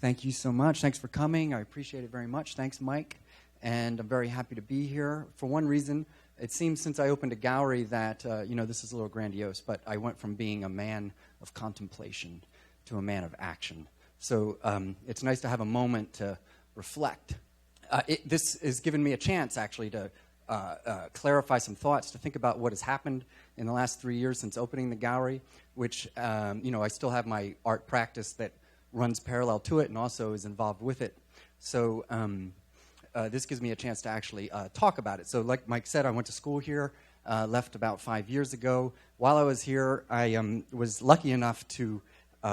Thank you so much. Thanks for coming. I appreciate it very much. Thanks, Mike. And I'm very happy to be here. For one reason, it seems since I opened a gallery that, this is a little grandiose, but I went from being a man of contemplation to a man of action. So it's nice to have a moment to reflect. This has given me a chance, actually, to clarify some thoughts, to think about what has happened in the last 3 years since opening the gallery, which, I still have my art practice that runs parallel to it and also is involved with it. So this gives me a chance to actually talk about it. So like Mike said, I went to school here, left about 5 years ago. While I was here, I was lucky enough to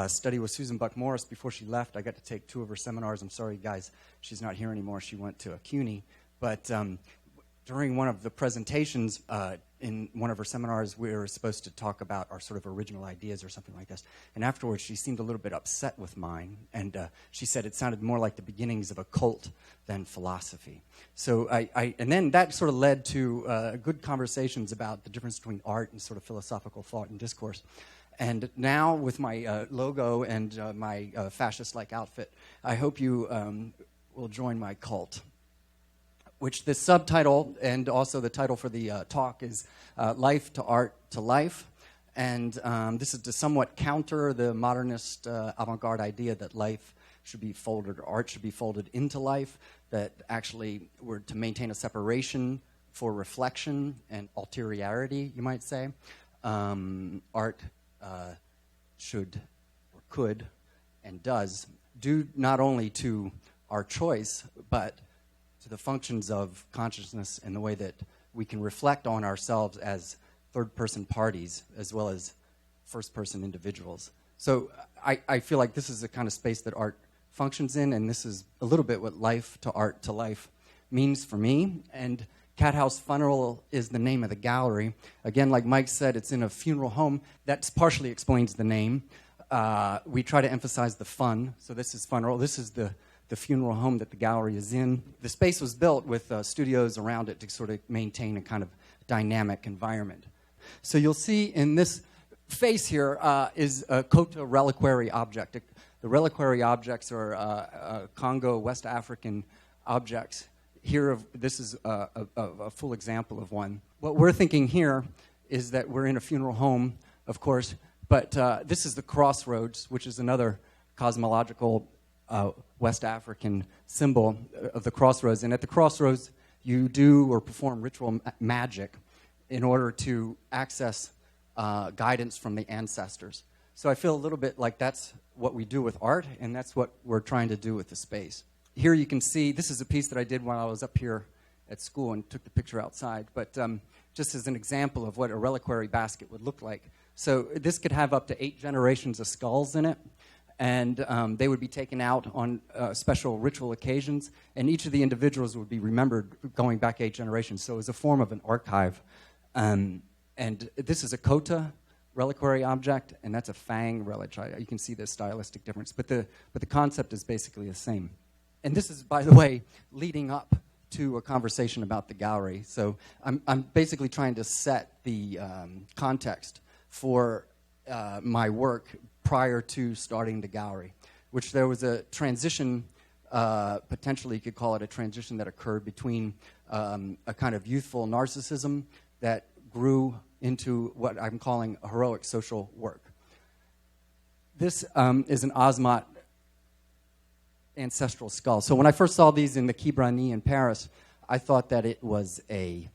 study with Susan Buck-Morss before she left. I got to take 2 of her seminars. I'm sorry, guys, she's not here anymore. She went to CUNY. But during one of the presentations in one of her seminars, we were supposed to talk about our sort of original ideas or something like this. And afterwards, she seemed a little bit upset with mine. And she said it sounded more like the beginnings of a cult than philosophy. So and then that sort of led to good conversations about the difference between art and sort of philosophical thought and discourse. And now with my logo and my fascist-like outfit, I hope you will join my cult, which the subtitle and also the title for the talk is Life to Art to Life. And this is to somewhat counter the modernist avant-garde idea that life should be folded, or art should be folded into life, that actually we're to maintain a separation for reflection and ulteriority, you might say. Art should, or could, and does, due not only to our choice, but to the functions of consciousness and the way that we can reflect on ourselves as third-person parties as well as first-person individuals. So I feel like this is the kind of space that art functions in, and this is a little bit what life to art to life means for me. And Cathouse FUNeral is the name of the gallery. Again, like Mike said, it's in a funeral home. That partially explains the name. We try to emphasize the fun. So this is FUNeral. This is the funeral home that the gallery is in. The space was built with studios around it to sort of maintain a kind of dynamic environment. So you'll see in this face here is a Kota reliquary object. The reliquary objects are Congo, West African objects. Here, this is a full example of one. What we're thinking here is that we're in a funeral home, of course, but this is the crossroads, which is another cosmological West African symbol of the crossroads. And at the crossroads, you do or perform ritual magic in order to access guidance from the ancestors. So I feel a little bit like that's what we do with art, and that's what we're trying to do with the space. Here you can see, this is a piece that I did while I was up here at school and took the picture outside, but just as an example of what a reliquary basket would look like. So this could have up to 8 generations of skulls in it, and they would be taken out on special ritual occasions, and each of the individuals would be remembered going back 8 generations. So it was a form of an archive. And this is a Kota reliquary object, and that's a Fang reliquary. You can see the stylistic difference, but the concept is basically the same. And this is, by the way, leading up to a conversation about the gallery. So I'm basically trying to set the context for my work prior to starting the gallery, which there was a transition, potentially you could call it a transition that occurred between a kind of youthful narcissism that grew into what I'm calling a heroic social work. This is an Osmat ancestral skull. So when I first saw these in the Quai Branly in Paris, I thought that it was a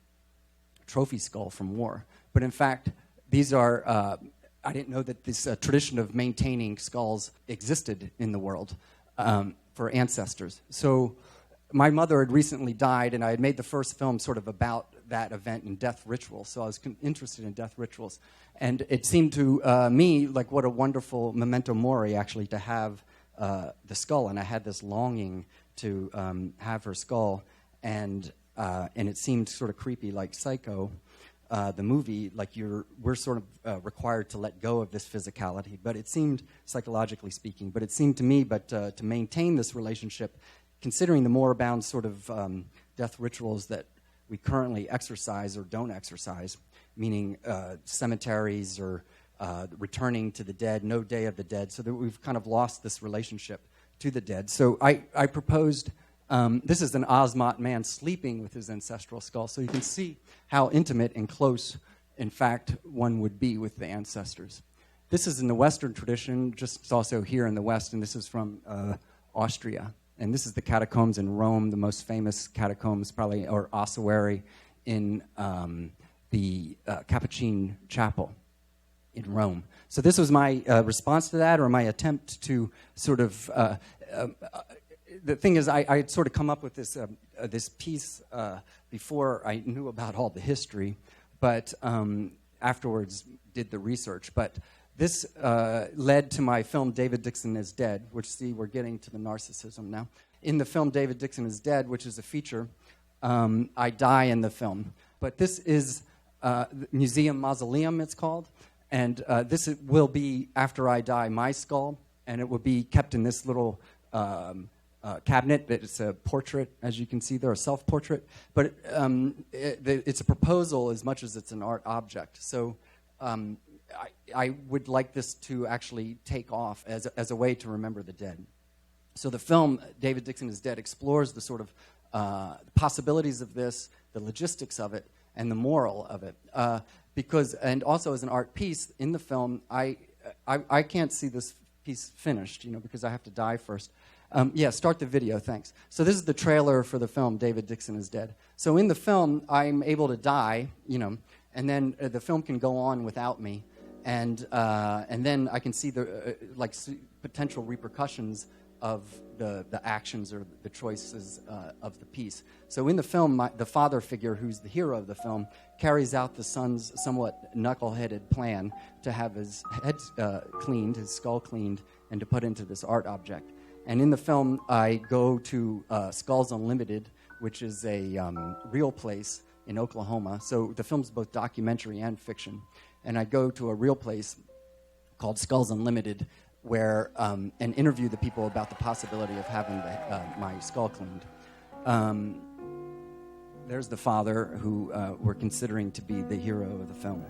trophy skull from war. But in fact, these are, I didn't know that this tradition of maintaining skulls existed in the world for ancestors. So my mother had recently died, and I had made the first film sort of about that event in death rituals. So I was interested in death rituals. And it seemed to me like what a wonderful memento mori, actually, to have the skull. And I had this longing to have her skull. And it seemed sort of creepy, like Psycho, the movie, like we're sort of required to let go of this physicality. But it seemed, psychologically speaking, but it seemed to me, to maintain this relationship, considering the moribund sort of death rituals that we currently exercise or don't exercise, meaning cemeteries or returning to the dead, no Day of the Dead, so that we've kind of lost this relationship to the dead. So I proposed, this is an Osmot man sleeping with his ancestral skull, so you can see how intimate and close, in fact, one would be with the ancestors. This is in the Western tradition, just also here in the West, and this is from Austria. And this is the catacombs in Rome, the most famous catacombs, probably, or ossuary in the Capuchin Chapel in Rome. So this was my response to that, or my attempt to sort of, the thing is, I had sort of come up with this piece before I knew about all the history, but afterwards did the research. But this led to my film David Dixon is Dead, which, see, we're getting to the narcissism now. In the film David Dixon is Dead, which is a feature, I die in the film. But this is Museum Mausoleum, it's called. And this will be, after I die, my skull. And it will be kept in this little cabinet. It's a portrait, as you can see there, a self-portrait. But it's a proposal as much as it's an art object. So I would like this to actually take off as a way to remember the dead. So the film, David Dixon is Dead, explores the sort of possibilities of this, the logistics of it, and the moral of it. Because, and also as an art piece, in the film, I can't see this piece finished, because I have to die first. Yeah, start the video, thanks. So this is the trailer for the film, David Dixon is Dead. So in the film, I'm able to die, and then the film can go on without me, and then I can see the potential repercussions of the actions or the choices of the piece. So in the film, the father figure, who's the hero of the film, carries out the son's somewhat knuckle-headed plan to have his head cleaned, his skull cleaned, and to put into this art object. And in the film, I go to Skulls Unlimited, which is a real place in Oklahoma. So the film's both documentary and fiction. And I go to a real place called Skulls Unlimited, where and interview the people about the possibility of having my skull cleaned. There's the father who we're considering to be the hero of the film.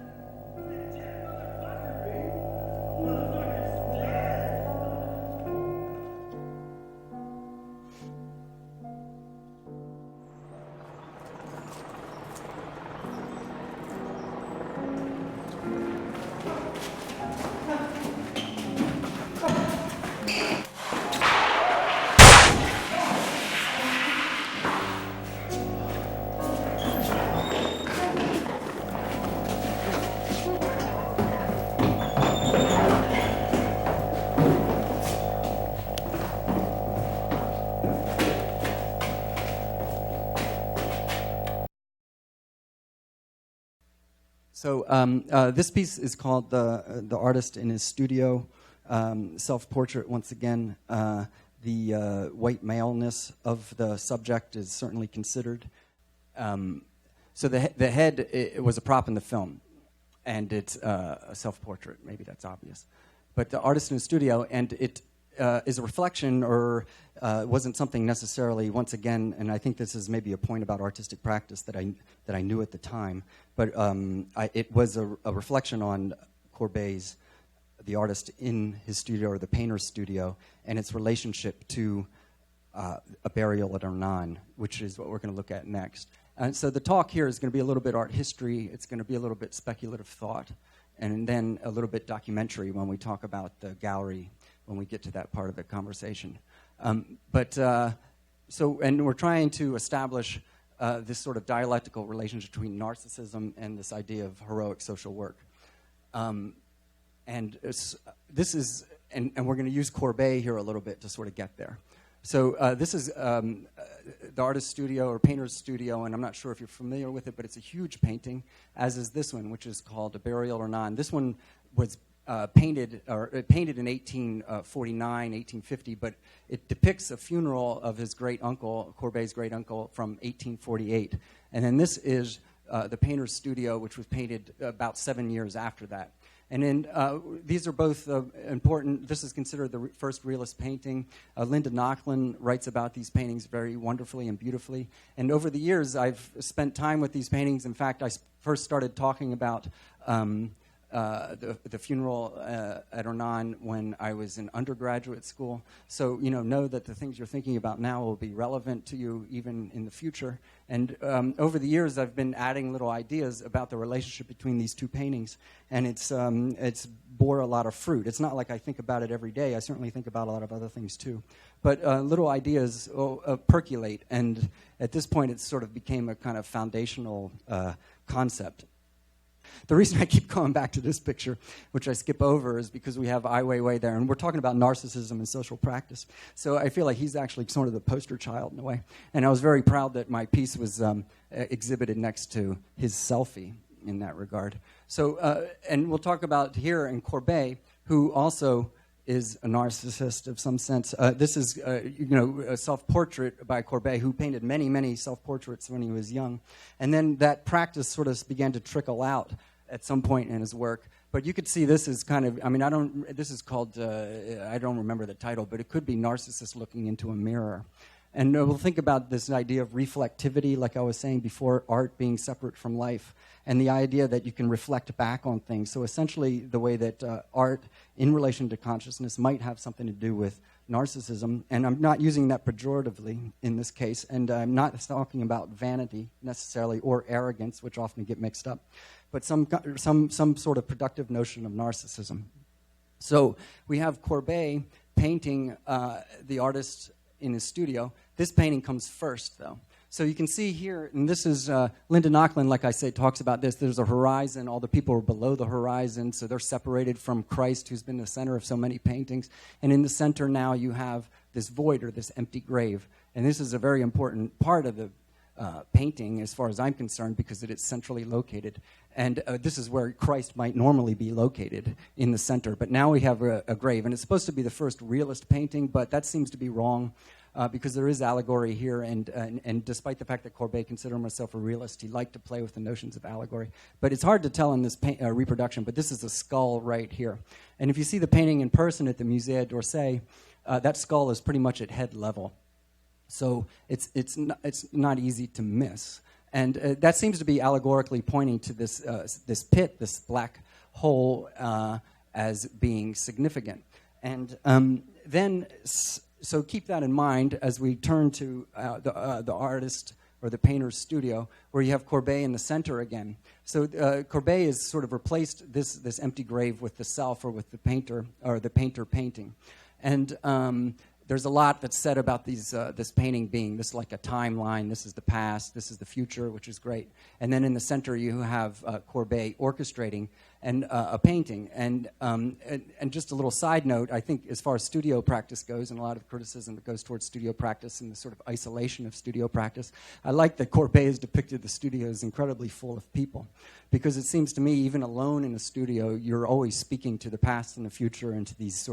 So this piece is called The Artist in His Studio, self-portrait once again. The white maleness of the subject is certainly considered. So the head, it was a prop in the film, and it's a self-portrait. Maybe that's obvious. But The Artist in His Studio, and it is a reflection, or wasn't something necessarily, once again, and I think this is maybe a point about artistic practice that I knew at the time, but it was a reflection on Courbet's, the artist in his studio, or the painter's studio, and its relationship to a burial at Hernan, which is what we're going to look at next. And so the talk here is going to be a little bit art history, it's going to be a little bit speculative thought, and then a little bit documentary when we talk about the gallery, when we get to that part of the conversation. And we're trying to establish this sort of dialectical relationship between narcissism and this idea of heroic social work. And we're going to use Courbet here a little bit to sort of get there. So this is the artist's studio or painter's studio, and I'm not sure if you're familiar with it, but it's a huge painting, as is this one, which is called A Burial or None. This one was painted in 1849, 1850, but it depicts a funeral of his great uncle, Courbet's great uncle, from 1848. And then this is the painter's studio, which was painted about 7 years after that. And then these are both important. This is considered the first realist painting. Linda Nochlin writes about these paintings very wonderfully and beautifully. And over the years, I've spent time with these paintings. In fact, I first started talking about the funeral at Hernan when I was in undergraduate school. So, know that the things you're thinking about now will be relevant to you even in the future. And over the years, I've been adding little ideas about the relationship between these two paintings, and it's bore a lot of fruit. It's not like I think about it every day. I certainly think about a lot of other things too. But little ideas percolate, and at this point, it sort of became a kind of foundational concept. The reason I keep going back to this picture, which I skip over, is because we have Ai Weiwei there, and we're talking about narcissism and social practice. So I feel like he's actually sort of the poster child in a way. And I was very proud that my piece was exhibited next to his selfie in that regard. So, and we'll talk about here in Courbet, who also is a narcissist of some sense. This is, a self-portrait by Courbet, who painted many, many self-portraits when he was young. And then that practice sort of began to trickle out at some point in his work. But you could see this is kind of, this is called, I don't remember the title, but it could be Narcissus Looking into a Mirror. And we'll think about this idea of reflectivity, like I was saying before, art being separate from life, and the idea that you can reflect back on things. So essentially, the way that art in relation to consciousness might have something to do with narcissism, and I'm not using that pejoratively in this case, and I'm not talking about vanity necessarily or arrogance, which often get mixed up, but some sort of productive notion of narcissism. So we have Courbet painting the artist in his studio. This painting comes first, though. So you can see here, and this is, Linda Nochlin, like I say, talks about this. There's a horizon. All the people are below the horizon, so they're separated from Christ, who's been the center of so many paintings. And in the center now you have this void, or this empty grave. And this is a very important part of the painting, as far as I'm concerned, because it is centrally located. And this is where Christ might normally be located, in the center. But now we have a grave. And it's supposed to be the first realist painting, but that seems to be wrong. Because there is allegory here, and despite the fact that Courbet considered himself a realist, he liked to play with the notions of allegory. But it's hard to tell in this reproduction, but this is a skull right here. And if you see the painting in person at the Musée d'Orsay, that skull is pretty much at head level. So it's not easy to miss. And that seems to be allegorically pointing to this pit, this black hole, as being significant. And then... So keep that in mind as we turn to the artist or the painter's studio, where you have Courbet in the center again. So Courbet has sort of replaced this empty grave with the self, or with the painter, or the painter painting. And there's a lot that's said about this painting being this like a timeline. This is the past, this is the future, which is great. And then in the center you have Courbet orchestrating and a painting. And just a little side note, I think as far as studio practice goes, and a lot of criticism that goes towards studio practice and the sort of isolation of studio practice, I like that Courbet has depicted the studio as incredibly full of people. Because it seems to me, even alone in a studio, you're always speaking to the past and the future, and to these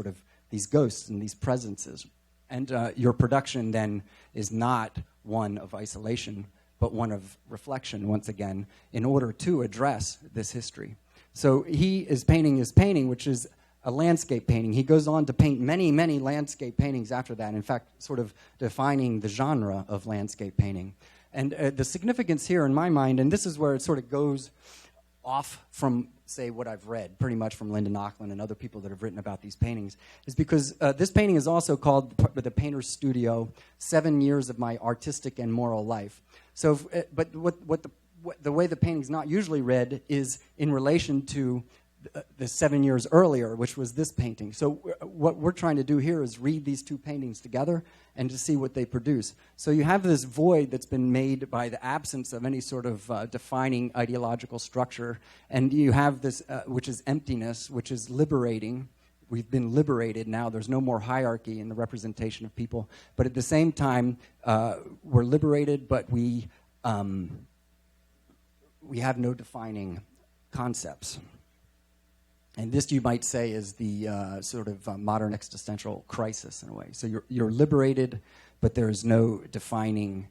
ghosts and these presences. And your production then is not one of isolation, but one of reflection, once again, in order to address this history. So he is painting his painting, which is a landscape painting. He goes on to paint many, many landscape paintings after that, in fact, sort of defining the genre of landscape painting. And the significance here, in my mind, and this is where it sort of goes off from, say, what I've read, pretty much from Linda Nochlin and other people that have written about these paintings, is because this painting is also called the Painter's Studio, 7 Years of My Artistic and Moral Life. So, but the way the painting's not usually read is in relation to the 7 years earlier, which was this painting. So what we're trying to do here is read these two paintings together and to see what they produce. So you have this void that's been made by the absence of any sort of defining ideological structure, and you have this, which is emptiness, which is liberating. We've been liberated now. There's no more hierarchy in the representation of people. But at the same time, we're liberated, but we have no defining concepts. And this, you might say, is the sort of modern existential crisis in a way. So you're liberated, but there is no defining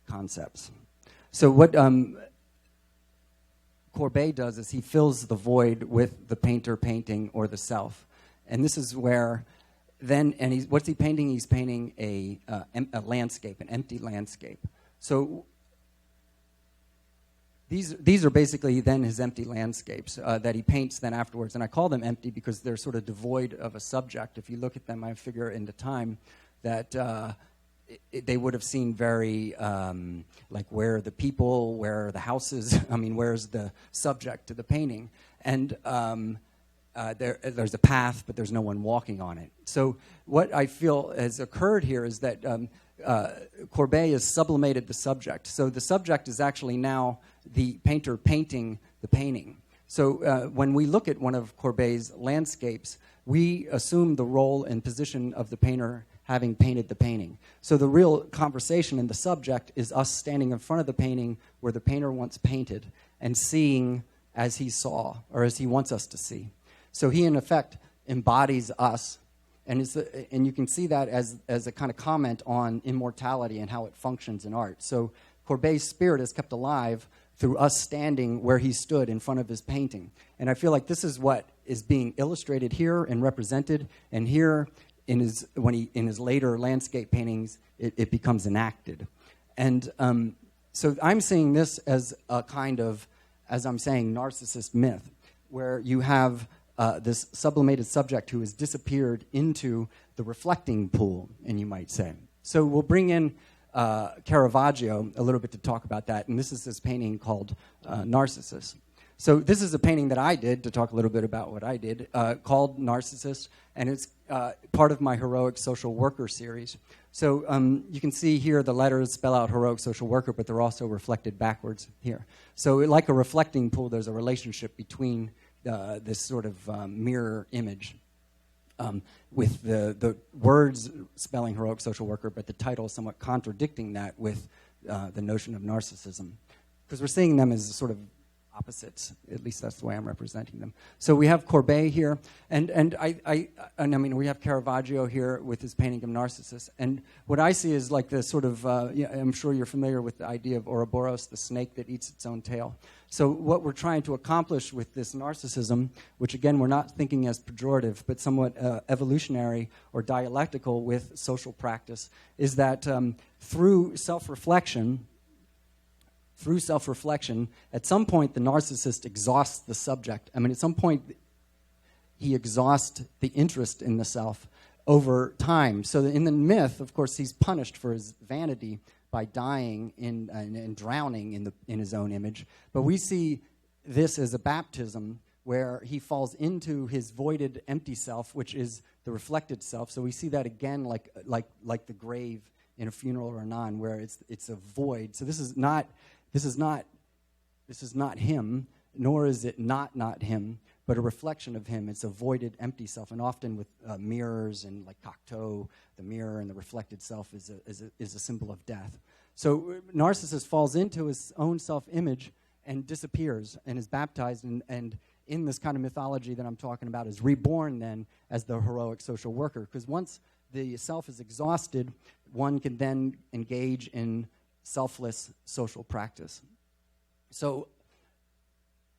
concepts. So what Courbet does is he fills the void with the painter painting or the self. And this is where then, and what's he painting? He's painting a landscape, an empty landscape. So these are basically then his empty landscapes that he paints then afterwards. And I call them empty because they're sort of devoid of a subject. If you look at them, I figure in the time that they would have seemed very like, where are the people, where are the houses? I mean, where's the subject to the painting? And there's a path, but there's no one walking on it. So what I feel has occurred here is that Courbet has sublimated the subject. So the subject is actually now the painter painting the painting. So when we look at one of Courbet's landscapes, we assume the role and position of the painter having painted the painting. So the real conversation in the subject is us standing in front of the painting where the painter once painted and seeing as he saw, or as he wants us to see. So he, in effect, embodies us, and you can see that as a kind of comment on immortality and how it functions in art. So Courbet's spirit is kept alive through us standing where he stood in front of his painting. And I feel like this is what is being illustrated here and represented, and here in his later landscape paintings, it becomes enacted. And so I'm seeing this as a kind of, as I'm saying, narcissist myth, where you have this sublimated subject who has disappeared into the reflecting pool, and you might say. So we'll bring in Caravaggio a little bit to talk about that, and this is his painting called Narcissus. So this is a painting that I did, to talk a little bit about what I did, called Narcissus, and it's part of my Heroic Social Worker series. So you can see here the letters spell out Heroic Social Worker, but they're also reflected backwards here. So like a reflecting pool, there's a relationship between this sort of mirror image with the words spelling Heroic Social Worker, but the title somewhat contradicting that with the notion of narcissism. Because we're seeing them as sort of opposites. At least that's the way I'm representing them. So we have Courbet here, and I mean we have Caravaggio here with his painting of Narcissus. And what I see is like the sort of I'm sure you're familiar with the idea of Ouroboros, the snake that eats its own tail. So what we're trying to accomplish with this narcissism, which again we're not thinking as pejorative, but somewhat evolutionary or dialectical with social practice, is that through self-reflection, at some point the narcissist exhausts the subject. I mean, at some point he exhausts the interest in the self over time. So in the myth, of course, he's punished for his vanity by dying and drowning in his own image. But we see this as a baptism where he falls into his voided empty self, which is the reflected self. So we see that again like the grave in a funeral or a non, where it's a void. So this is not him, nor is it not him, but a reflection of him. It's a voided, empty self, and often with mirrors and like Cocteau, the mirror and the reflected self is a symbol of death. So Narcissus falls into his own self-image and disappears and is baptized, and in this kind of mythology that I'm talking about is reborn then as the heroic social worker, because once the self is exhausted, one can then engage in selfless social practice. So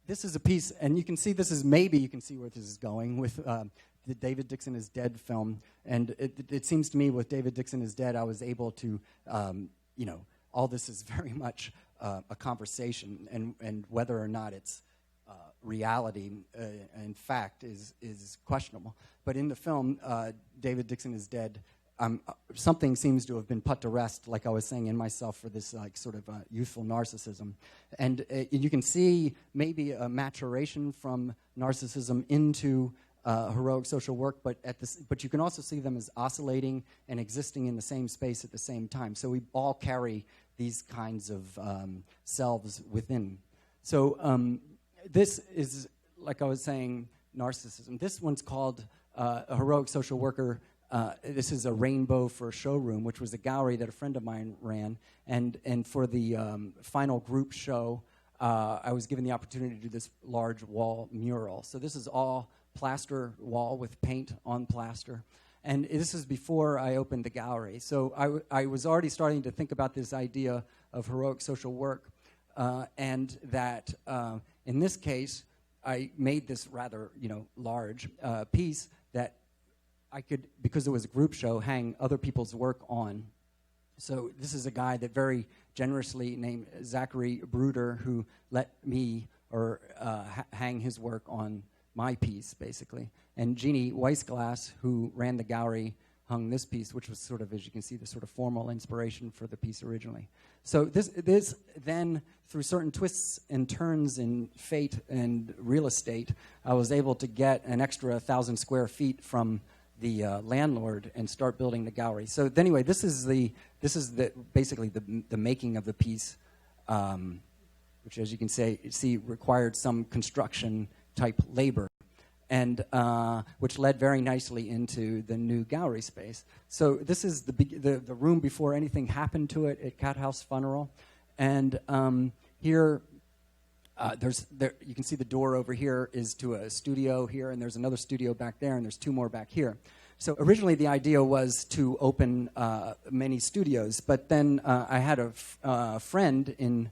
this is a piece, and you can see you can see where this is going with the David Dixon is Dead film. And it seems to me with David Dixon is Dead, I was able to, all this is very much a conversation, and whether or not it's reality, in fact, is questionable. But in the film, David Dixon is Dead, something seems to have been put to rest, like I was saying in myself, for this like sort of youthful narcissism. And you can see maybe a maturation from narcissism into heroic social work, but you can also see them as oscillating and existing in the same space at the same time. So we all carry these kinds of selves within. So this is, like I was saying, narcissism. This one's called a heroic social worker. This is a Rainbow for a Showroom, which was a gallery that a friend of mine ran. And for the final group show, I was given the opportunity to do this large wall mural. So this is all plaster wall with paint on plaster. And this is before I opened the gallery. So I was already starting to think about this idea of heroic social work, and that in this case, I made this rather large piece that I could, because it was a group show, hang other people's work on. So this is a guy that very generously named Zachary Bruder, who let me hang his work on my piece, basically. And Jeannie Weissglass, who ran the gallery, hung this piece, which was sort of, as you can see, the sort of formal inspiration for the piece originally. So this then, through certain twists and turns in fate and real estate, I was able to get an extra 1,000 square feet from the landlord and start building the gallery. So anyway, this is basically the making of the piece, which, as you can see, required some construction type labor, and which led very nicely into the new gallery space. So this is the room before anything happened to it at Cathouse FUNeral, and here you can see the door over here is to a studio here, and there's another studio back there, and there's two more back here. So originally the idea was to open many studios, but then I had a friend in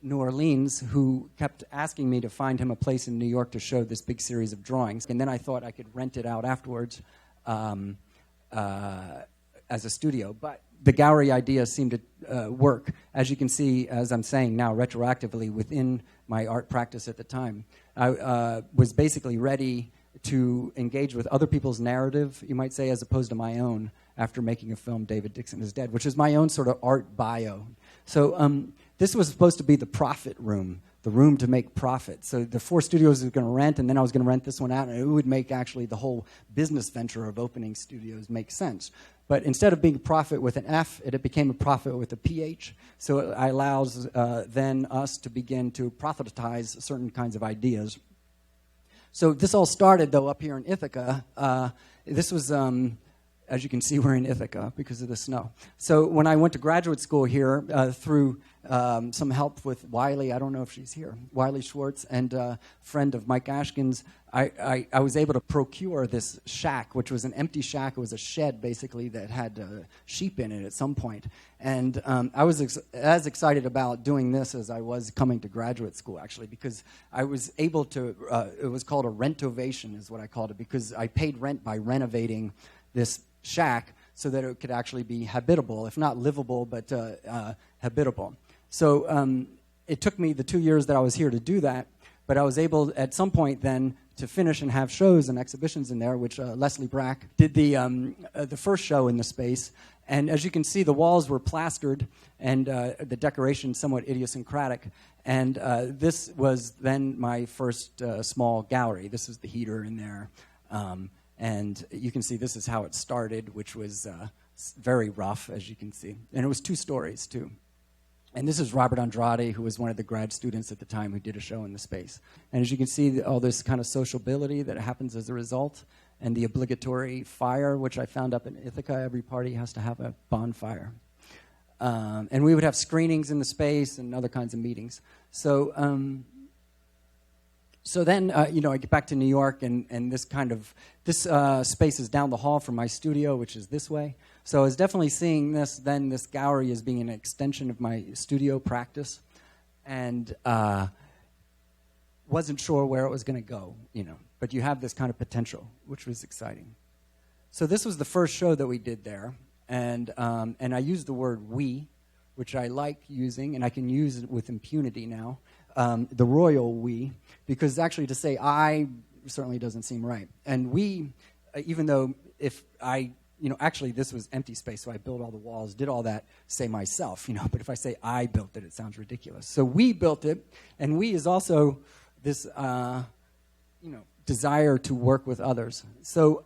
New Orleans who kept asking me to find him a place in New York to show this big series of drawings, and then I thought I could rent it out afterwards as a studio. But the gallery idea seemed to work, as you can see, as I'm saying now, retroactively within my art practice at the time. I was basically ready to engage with other people's narrative, you might say, as opposed to my own, after making a film, David Dixon is Dead, which is my own sort of art bio. So this was supposed to be the profit room, the room to make profit. So the 4 studios I was going to rent, and then I was going to rent this one out, and it would make actually the whole business venture of opening studios make sense. But instead of being a profit with an F, it became a profit with a PH. So it allows then us to begin to profitize certain kinds of ideas. So this all started, though, up here in Ithaca. This was, as you can see, we're in Ithaca because of the snow. So when I went to graduate school here, through some help with Wiley, I don't know if she's here, Wiley Schwartz, and a friend of Mike Ashkin's, I was able to procure this shack, which was an empty shack. It was a shed, basically, that had sheep in it at some point. And I was as excited about doing this as I was coming to graduate school, actually, because I was able to, it was called a rentovation is what I called it, because I paid rent by renovating this shack so that it could actually be habitable, if not livable, but habitable. So it took me the 2 years that I was here to do that, but I was able at some point then to finish and have shows and exhibitions in there, which Leslie Brack did the first show in the space. And as you can see, the walls were plastered and the decoration somewhat idiosyncratic. And this was then my first small gallery. This is the heater in there. And you can see this is how it started, which was very rough, as you can see. And it was 2 stories, too. And this is Robert Andrade, who was one of the grad students at the time who did a show in the space. And as you can see, all this kind of sociability that happens as a result, and the obligatory fire, which I found up in Ithaca. Every party has to have a bonfire. And we would have screenings in the space and other kinds of meetings. So then, I get back to New York, and this space is down the hall from my studio, which is this way. So I was definitely seeing this gallery as being an extension of my studio practice, and wasn't sure where it was going to go, But you have this kind of potential, which was exciting. So this was the first show that we did there, and I used the word "we," which I like using, and I can use it with impunity now. The royal we, because actually to say I certainly doesn't seem right. And we, even though if I, actually this was empty space, so I built all the walls, did all that, say myself, but if I say I built it, it sounds ridiculous. So we built it, and we is also this, desire to work with others. So,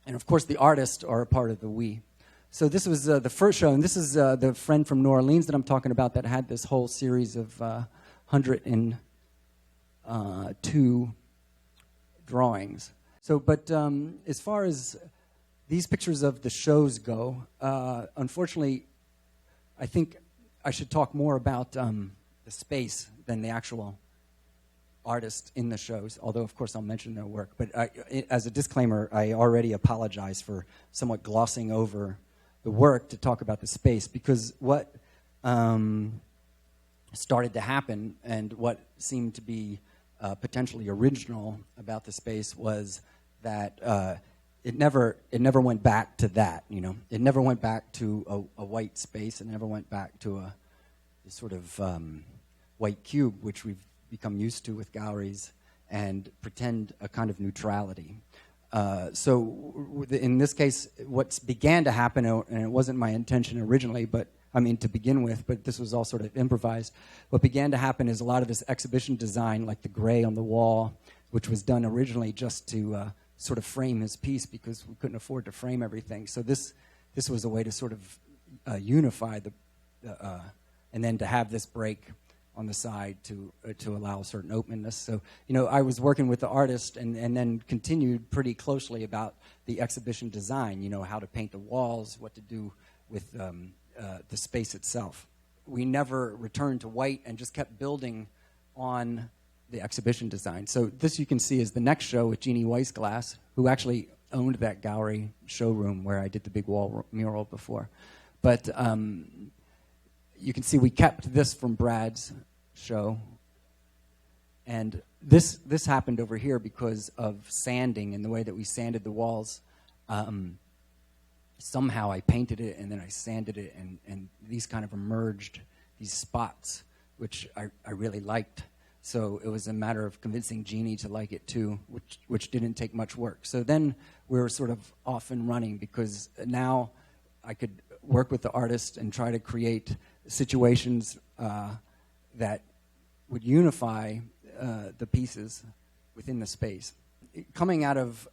and of course the artists are a part of the we. So this was the first show, and this is the friend from New Orleans that I'm talking about that had this whole series of 102 drawings. So, but as far as these pictures of the shows go, unfortunately, I think I should talk more about the space than the actual artist in the shows, although, of course, I'll mention their work. But as a disclaimer, I already apologize for somewhat glossing over the work to talk about the space, because what started to happen and what seemed to be potentially original about the space was that it never went back to that. It never went back to a white space. It never went back to a sort of white cube, which we've become used to with galleries, and pretend a kind of neutrality. So in this case, what began to happen, and it wasn't my intention originally, to begin with, but this was all sort of improvised. What began to happen is a lot of this exhibition design, like the gray on the wall, which was done originally just to sort of frame his piece because we couldn't afford to frame everything. So this was a way to sort of unify and then to have this break on the side to allow a certain openness. So, I was working with the artist and then continued pretty closely about the exhibition design, how to paint the walls, what to do with the space itself. We never returned to white and just kept building on the exhibition design. So this you can see is the next show with Jeannie Weissglass, who actually owned that gallery showroom where I did the big wall mural before. But you can see we kept this from Brad's show. And this happened over here because of sanding and the way that we sanded the walls. Somehow I painted it and then I sanded it, and these kind of emerged, these spots, which I really liked. So it was a matter of convincing Jeannie to like it too, which didn't take much work. So then we were sort of off and running because now I could work with the artist and try to create situations that would unify the pieces within the space. Coming out of,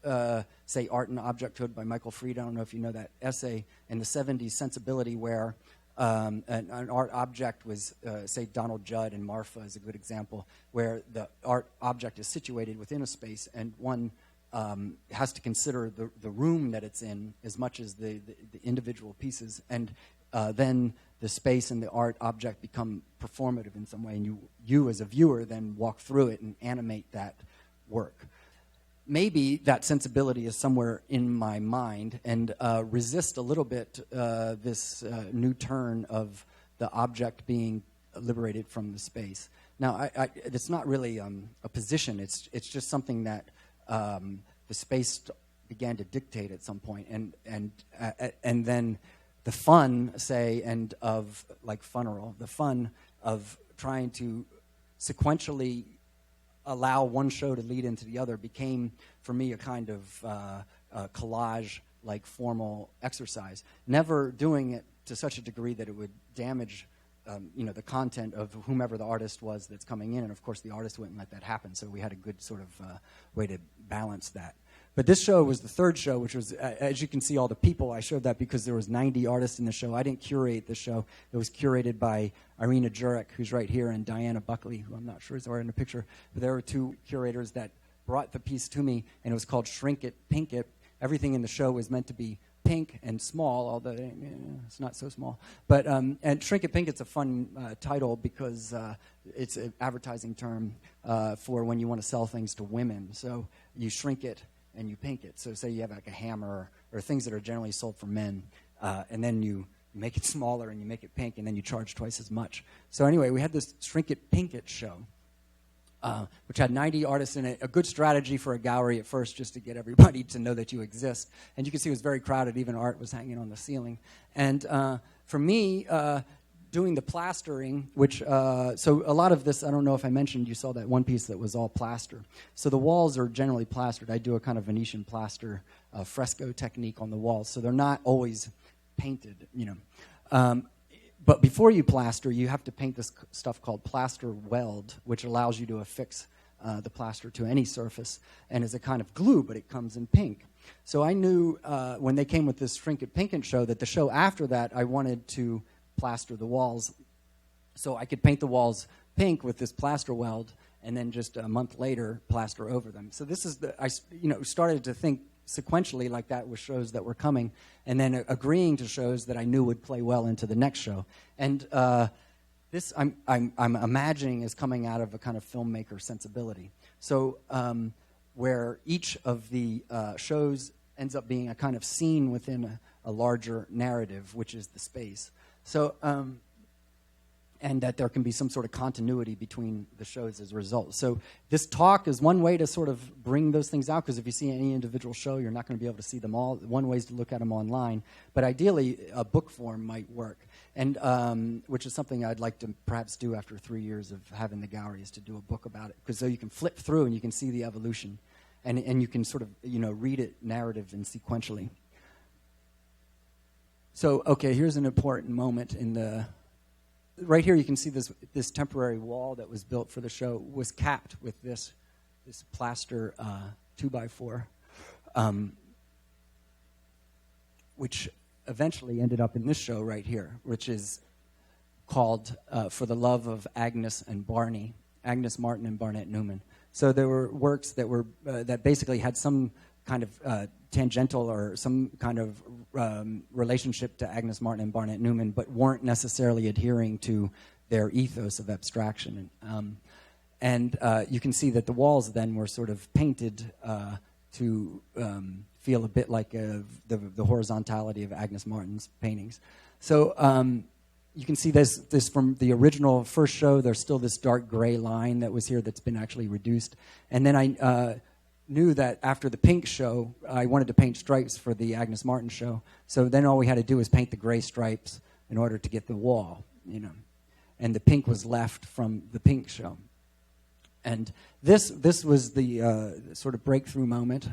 say, Art and Objecthood by Michael Fried, I don't know if you know that essay, in the 70s sensibility where an art object was, say, Donald Judd and Marfa is a good example, where the art object is situated within a space and one has to consider the room that it's in as much as the individual pieces. And then the space and the art object become performative in some way, and you as a viewer then walk through it and animate that work. Maybe that sensibility is somewhere in my mind and resist a little bit this new turn of the object being liberated from the space. Now, it's not really a position. It's just something that the space began to dictate at some point, and then the fun, say, and of like FUNeral, the fun of trying to sequentially allow one show to lead into the other became, for me, a kind of collage-like formal exercise. Never doing it to such a degree that it would damage, the content of whomever the artist was that's coming in. And of course, the artist wouldn't let that happen. So we had a good sort of way to balance that. But this show was the third show, which was, as you can see, all the people. I showed that because there was 90 artists in the show. I didn't curate the show. It was curated by Irina Jurek, who's right here, and Diana Buckley, who I'm not sure is already in the picture. But there were two curators that brought the piece to me, and it was called Shrink It, Pink It. Everything in the show was meant to be pink and small, although it's not so small. But and Shrink It, Pink It's a fun title because it's an advertising term for when you want to sell things to women. So you shrink it and you pink it. So say you have like a hammer or things that are generally sold for men, and then you make it smaller and you make it pink, and then you charge twice as much. So anyway, we had this Shrink It, Pink It show, which had 90 artists in it. A good strategy for a gallery at first, just to get everybody to know that you exist. And you can see it was very crowded. Even art was hanging on the ceiling. And for me, doing the plastering, which, so a lot of this, I don't know if I mentioned, you saw that one piece that was all plaster. So the walls are generally plastered. I do a kind of Venetian plaster fresco technique on the walls. So they're not always painted, but before you plaster, you have to paint this stuff called plaster weld, which allows you to affix the plaster to any surface and is a kind of glue, but it comes in pink. So I knew when they came with this Shrink It, Pink It show that the show after that, I wanted to plaster the walls so I could paint the walls pink with this plaster weld and then just a month later plaster over them. So this is I started to think sequentially like that with shows that were coming, and then agreeing to shows that I knew would play well into the next show. And this I'm imagining is coming out of a kind of filmmaker sensibility. So where each of the shows ends up being a kind of scene within a larger narrative, which is the space. So and that there can be some sort of continuity between the shows as a result. So this talk is one way to sort of bring those things out, because if you see any individual show, you're not going to be able to see them all. One way is to look at them online, but ideally a book form might work, and which is something I'd like to perhaps do after 3 years of having the gallery, is to do a book about it, because so you can flip through and you can see the evolution, and you can sort of read it narrative and sequentially. So okay, here's an important moment in the. Right here, you can see this temporary wall that was built for the show was capped with this plaster 2x4, which eventually ended up in this show right here, which is called "For the Love of Agnes and Barney," Agnes Martin and Barnett Newman. So there were works that were that basically had some kind of tangential or some kind of relationship to Agnes Martin and Barnett Newman, but weren't necessarily adhering to their ethos of abstraction. And you can see that the walls then were sort of painted to feel a bit like the horizontality of Agnes Martin's paintings. So you can see this from the original first show. There's still this dark gray line that was here that's been actually reduced. And then I knew that after the pink show, I wanted to paint stripes for the Agnes Martin show. So then all we had to do was paint the gray stripes in order to get the wall, And the pink was left from the pink show. And this was the sort of breakthrough moment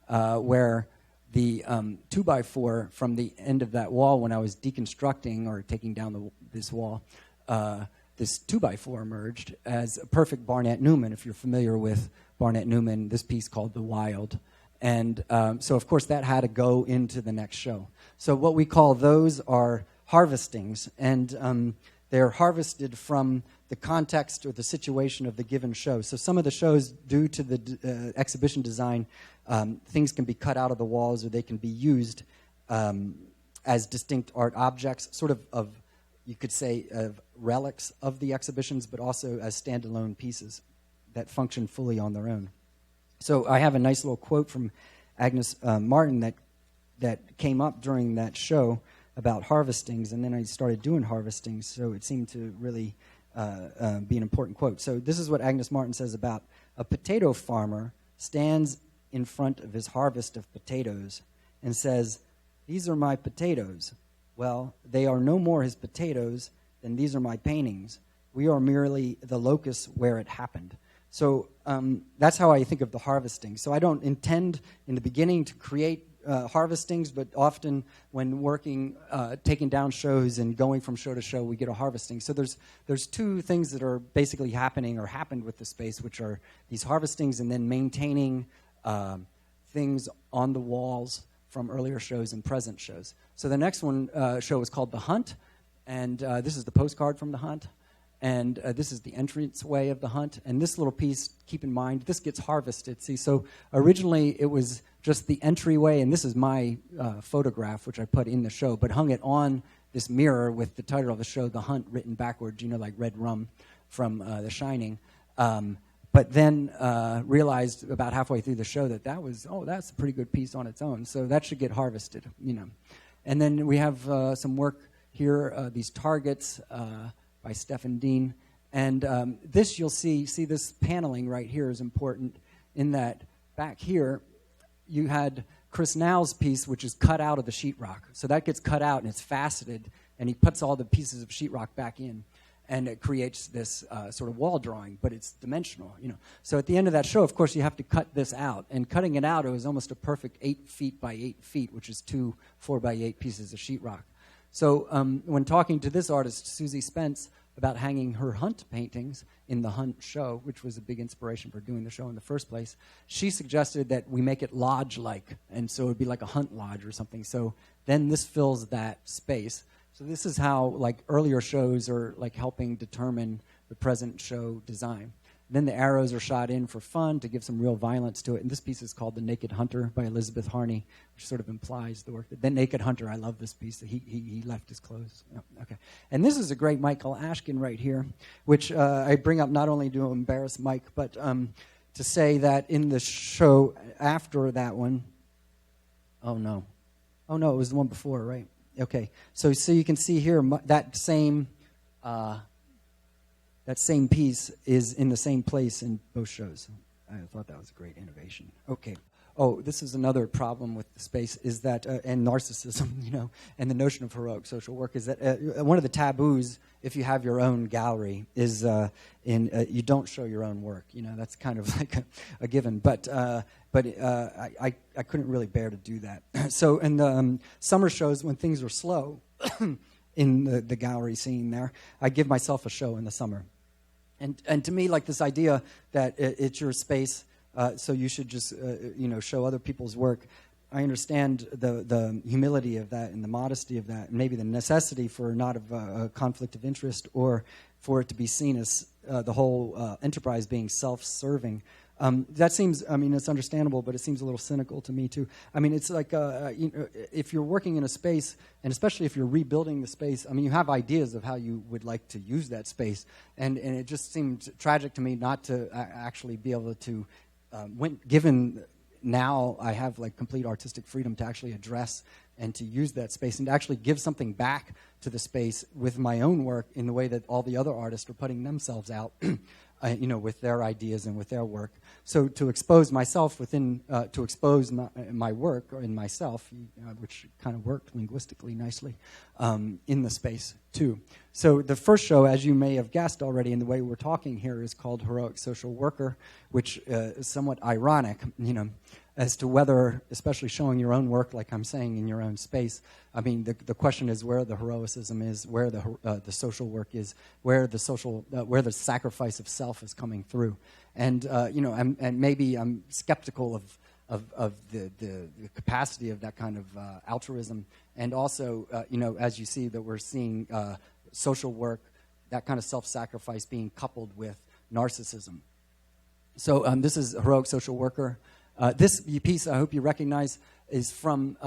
where the 2x4 from the end of that wall, when I was deconstructing or taking down this wall, this 2x4 emerged as a perfect Barnett Newman. If you're familiar with Barnett Newman, this piece called The Wild. And so, of course, that had to go into the next show. So what we call those are harvestings, and they're harvested from the context or the situation of the given show. So some of the shows, due to the exhibition design, things can be cut out of the walls, or they can be used as distinct art objects, sort of you could say, of relics of the exhibitions, but also as standalone pieces that function fully on their own. So I have a nice little quote from Agnes Martin that came up during that show about harvestings, and then I started doing harvestings, so it seemed to really be an important quote. So this is what Agnes Martin says about: a potato farmer stands in front of his harvest of potatoes and says, "These are my potatoes. Well, they are no more his potatoes than these are my paintings. We are merely the locus where it happened." So that's how I think of the harvesting. So I don't intend in the beginning to create harvestings, but often when working, taking down shows and going from show to show, we get a harvesting. So there's two things that are basically happening or happened with the space, which are these harvestings and then maintaining things on the walls from earlier shows and present shows. So the next show is called The Hunt, and this is the postcard from The Hunt. And this is the entranceway of the hunt. And this little piece, keep in mind, this gets harvested. See, so originally it was just the entryway, and this is my photograph, which I put in the show, but hung it on this mirror with the title of the show, The Hunt, written backwards, like red rum from The Shining. But then realized about halfway through the show that's a pretty good piece on its own. So that should get harvested, And then we have some work here, these targets, by Stephen Dean. And this you'll see this paneling right here is important in that back here you had Chris Now's piece, which is cut out of the sheetrock. So that gets cut out and it's faceted, and he puts all the pieces of sheetrock back in, and it creates this sort of wall drawing, but it's dimensional. So at the end of that show, of course, you have to cut this out. And cutting it out, it was almost a perfect 8 feet by 8 feet, which is 2 4x8 pieces of sheetrock. So when talking to this artist, Susie Spence, about hanging her Hunt paintings in the Hunt show, which was a big inspiration for doing the show in the first place, she suggested that we make it lodge-like, and so it would be like a Hunt lodge or something. So then this fills that space. So this is how earlier shows are helping determine the present show design. Then the arrows are shot in for fun to give some real violence to it. And this piece is called The Naked Hunter by Elizabeth Harney, which sort of implies the work. The Naked Hunter, I love this piece. He left his clothes. Oh, okay. And this is a great Michael Ashkin right here, which I bring up not only to embarrass Mike, but to say that in the show after that one, oh no, it was the one before, right? Okay. So you can see here that same that same piece is in the same place in both shows. I thought that was a great innovation. Okay. Oh, this is another problem with the space, is that, and narcissism, and the notion of heroic social work, is that one of the taboos, if you have your own gallery, is you don't show your own work. That's kind of like a given. But I couldn't really bear to do that. So in the summer shows, when things are slow in the gallery scene there, I give myself a show in the summer. And to me, like this idea that it's your space, so you should just, show other people's work. I understand the humility of that and the modesty of that, and maybe the necessity for not a conflict of interest or for it to be seen as the whole enterprise being self-serving. That seems, it's understandable, but it seems a little cynical to me, too. It's like, if you're working in a space, and especially if you're rebuilding the space, you have ideas of how you would like to use that space. And it just seemed tragic to me not to actually be able to, given now I have like complete artistic freedom to actually address and to use that space and to actually give something back to the space with my own work in the way that all the other artists are putting themselves out, with their ideas and with their work. So to expose myself to expose my work or in myself, which kind of worked linguistically nicely, in the space too. So the first show, as you may have guessed already in the way we're talking here, is called Heroic Social Worker, which is somewhat ironic, as to whether, especially showing your own work, like I'm saying, in your own space. The question is where the heroicism is, where the social work is, where the sacrifice of self is coming through, and and maybe I'm skeptical of the capacity of that kind of altruism, and also as you see that we're seeing social work, that kind of self-sacrifice being coupled with narcissism. So this is Heroic Social Worker. This piece, I hope you recognize, is from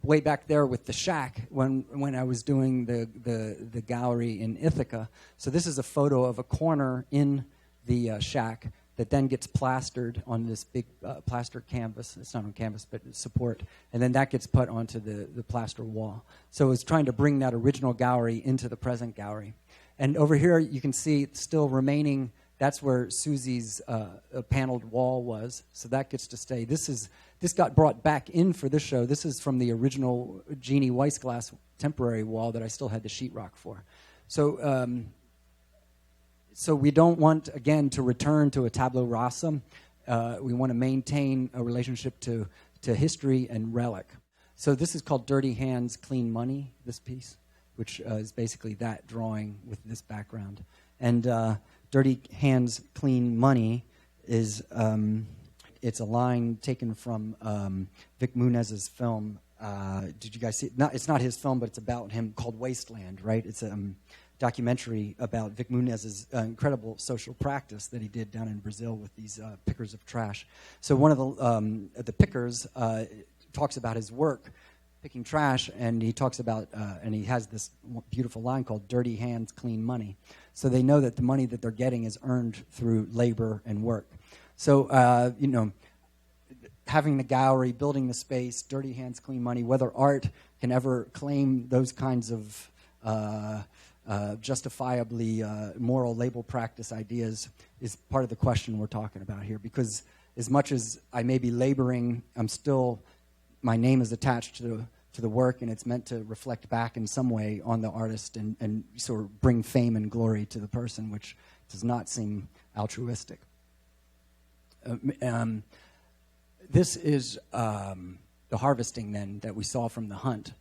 way back there with the shack when I was doing the gallery in Ithaca. So this is a photo of a corner in the shack that then gets plastered on this big plaster canvas. It's not on canvas, but support. And then that gets put onto the plaster wall. So it's trying to bring that original gallery into the present gallery. And over here you can see still remaining. That's where Susie's paneled wall was, so that gets to stay. This got brought back in for this show. This is from the original Jeannie Weissglass temporary wall that I still had the sheetrock for. So, so we don't want, again, to return to a tabula rasa. We want to maintain a relationship to history and relic. So this is called Dirty Hands, Clean Money, this piece, which is basically that drawing with this background. And Dirty Hands, Clean Money is, it's a line taken from Vic Munez's film. Did you guys see it? It's not his film, but it's about him, called Wasteland, right? It's a documentary about Vic Munez's incredible social practice that he did down in Brazil with these pickers of trash. So one of the pickers talks about his work picking trash, and he talks about, and he has this beautiful line called Dirty Hands, Clean Money. So they know that the money that they're getting is earned through labor and work. So, having the gallery, building the space, Dirty Hands, Clean Money, whether art can ever claim those kinds of justifiably moral label practice ideas is part of the question we're talking about here. Because as much as I may be laboring, my name is attached to the work, and it's meant to reflect back in some way on the artist and sort of bring fame and glory to the person, which does not seem altruistic. This is the harvesting, then, that we saw from the hunt.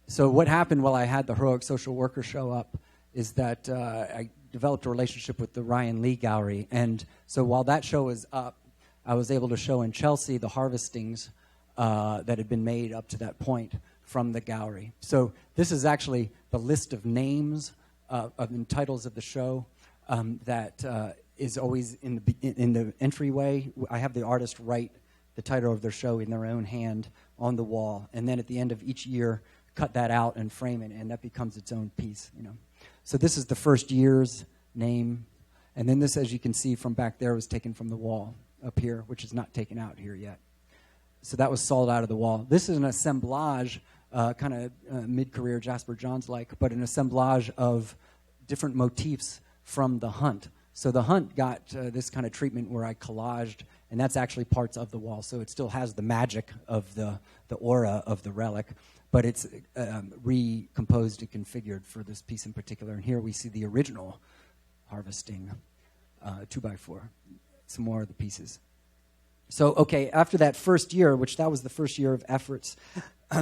So what happened while I had the Heroic Social Worker show up is that I developed a relationship with the Ryan Lee Gallery. And so while that show was up, I was able to show in Chelsea the harvestings that had been made up to that point from the gallery. So this is actually the list of names of the titles of the show that is always in the entryway. I have the artist write the title of their show in their own hand on the wall, and then at the end of each year, cut that out and frame it, and that becomes its own piece. So this is the first year's name, and then this, as you can see from back there, was taken from the wall up here, which is not taken out here yet. So that was sawed out of the wall. This is an assemblage, kind of mid-career Jasper Johns-like, but an assemblage of different motifs from The Hunt. So The Hunt got this kind of treatment where I collaged, and that's actually parts of the wall. So it still has the magic of the aura of the relic, but it's recomposed and configured for this piece in particular. And here we see the original harvesting 2x4, some more of the pieces. So, okay, after that first year, that was the first year of efforts,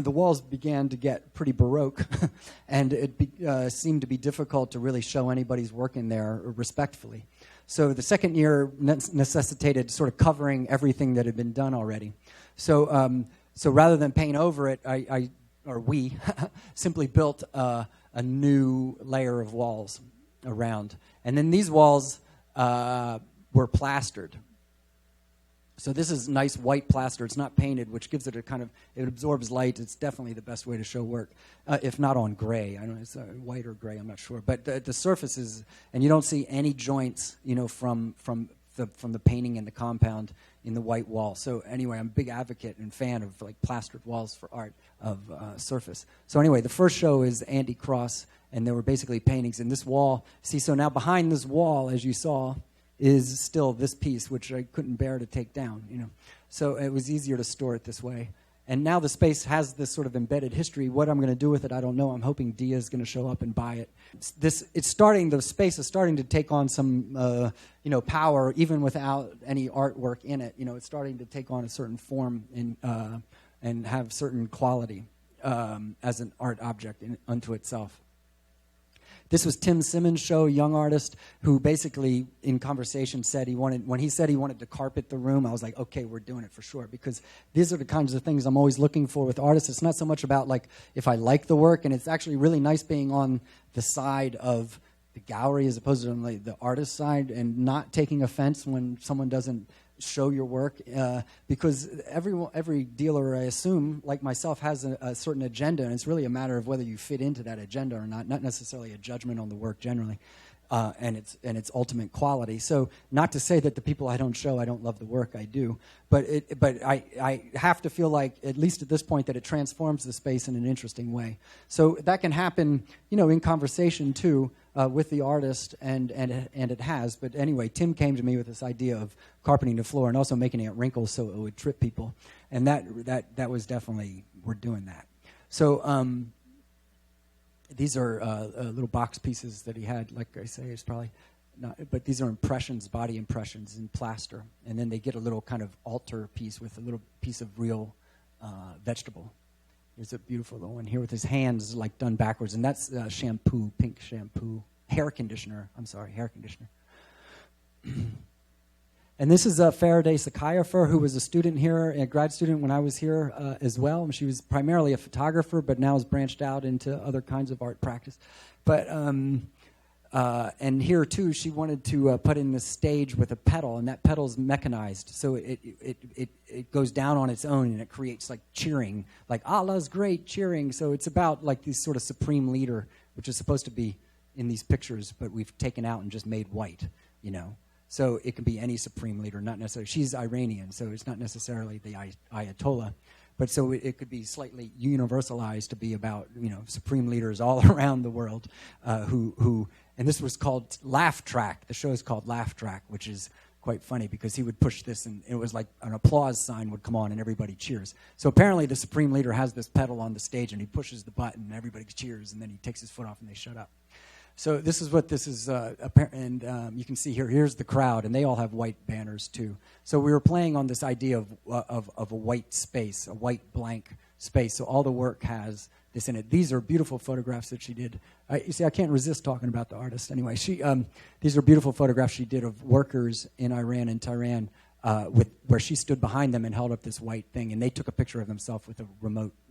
the walls began to get pretty Baroque, and it seemed to be difficult to really show anybody's work in there respectfully. So the second year necessitated sort of covering everything that had been done already. So rather than paint over it, we simply built a new layer of walls around. And then these walls were plastered. So this is nice white plaster. It's not painted, which gives it a kind of, it absorbs light. It's definitely the best way to show work, if not on gray. I don't know, it's white or gray, I'm not sure. But the surface is, and you don't see any joints, from the painting and the compound in the white wall. So anyway, I'm a big advocate and fan of like plastered walls for art of surface. So anyway, the first show is Andy Cross, and there were basically paintings. And this wall, so now behind this wall, as you saw, is still this piece, which I couldn't bear to take down, So it was easier to store it this way. And now the space has this sort of embedded history. What I'm going to do with it, I don't know. I'm hoping Dia is going to show up and buy it. The space is starting to take on some, power, even without any artwork in it. It's starting to take on a certain form and have certain quality as an art object unto itself. This was Tim Simmons' show, a young artist, who basically, in conversation, said when he said he wanted to carpet the room, I was like, okay, we're doing it for sure, because these are the kinds of things I'm always looking for with artists. It's not so much about like if I like the work, and it's actually really nice being on the side of the gallery as opposed to on the artist side, and not taking offense when someone doesn't show your work, because every dealer, I assume, like myself, has a certain agenda, and it's really a matter of whether you fit into that agenda or not necessarily a judgment on the work generally, and its ultimate quality. So not to say that the people I don't show, I don't love the work, I do, but I have to feel like, at least at this point, that it transforms the space in an interesting way. So that can happen, in conversation too, with the artist, and it has. But anyway, Tim came to me with this idea of carpeting the floor and also making it wrinkles so it would trip people, and that was definitely, we're doing that. So these are little box pieces that he had. Like I say, it's probably not, but these are impressions, body impressions in plaster, and then they get a little kind of altar piece with a little piece of real vegetable. There's a beautiful little one here with his hands like done backwards, and that's shampoo, pink shampoo, hair conditioner. And this is Faraday Sakayafur, who was a student here, a grad student when I was here as well. She was primarily a photographer, but now has branched out into other kinds of art practice. But and here too, she wanted to put in this stage with a pedal, and that pedal's mechanized, so it goes down on its own, and it creates like cheering, like Allah's great cheering. So it's about like this sort of supreme leader, which is supposed to be in these pictures, but we've taken out and just made white, So it can be any supreme leader, not necessarily. She's Iranian, so it's not necessarily the Ayatollah. But so it could be slightly universalized to be about, supreme leaders all around the world who and this was called Laugh Track. The show is called Laugh Track, which is quite funny because he would push this and it was like an applause sign would come on and everybody cheers. So apparently the supreme leader has this pedal on the stage and he pushes the button and everybody cheers, and then he takes his foot off and they shut up. So this is what this is, and you can see here's the crowd, and they all have white banners too. So we were playing on this idea of a white space, a white blank space. So all the work has this in it. These are beautiful photographs that she did. You see, I can't resist talking about the artist. Anyway, these are beautiful photographs she did of workers in Iran and Tehran, where she stood behind them and held up this white thing, and they took a picture of themselves with a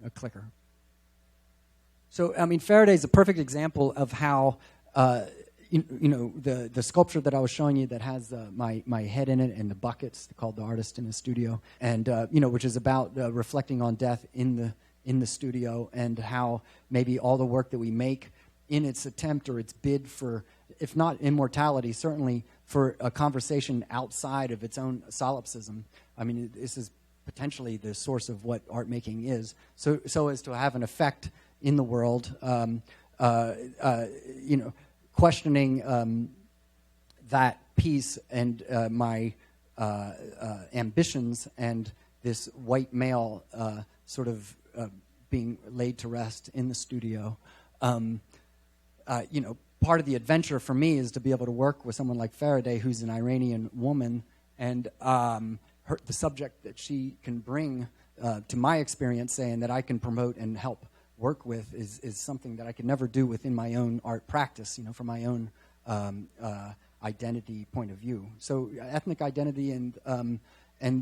clicker. So, I mean, Faraday's a perfect example of how, the sculpture that I was showing you that has my head in it and the buckets, called The Artist in the Studio, and, which is about reflecting on death in the studio, and how maybe all the work that we make in its attempt or its bid for, if not immortality, certainly for a conversation outside of its own solipsism. I mean, this is potentially the source of what art making is, so as to have an effect in the world, questioning that piece and my ambitions and this white male sort of being laid to rest in the studio. Part of the adventure for me is to be able to work with someone like Faraday, who's an Iranian woman, and the subject that she can bring to my experience, saying that I can promote and help work with, is something that I could never do within my own art practice, from my own identity point of view. So ethnic identity and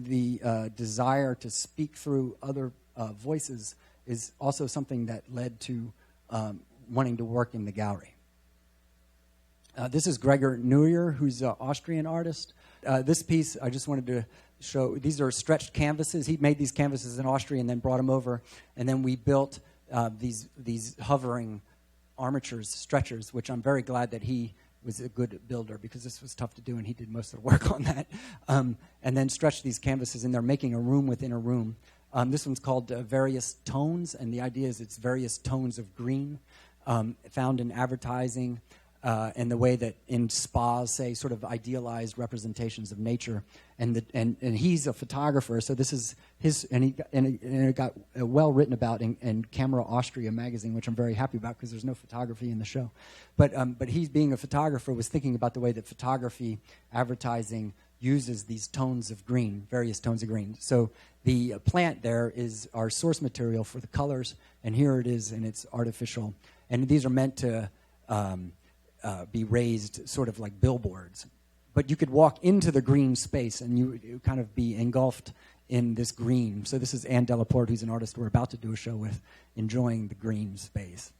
the desire to speak through other voices is also something that led to wanting to work in the gallery. This is Gregor Neuer, who's an Austrian artist. This piece, I just wanted to show, these are stretched canvases. He made these canvases in Austria and then brought them over. And then we built these hovering armatures, stretchers, which I'm very glad that he was a good builder, because this was tough to do and he did most of the work on that. And then stretched these canvases, and they're making a room within a room. This one's called Various Tones, and the idea is it's various tones of green found in advertising, and the way that in spas, say, sort of idealized representations of nature. And he's a photographer, so this is his, and it got well written about in Camera Austria magazine, which I'm very happy about because there's no photography in the show. But he's, being a photographer, was thinking about the way that photography advertising uses these tones of green, various tones of green. So the plant there is our source material for the colors, and here it is, and it's artificial. And these are meant to be raised sort of like billboards. But you could walk into the green space and you would kind of be engulfed in this green. So this is Anne Delaporte, who's an artist we're about to do a show with, enjoying the green space.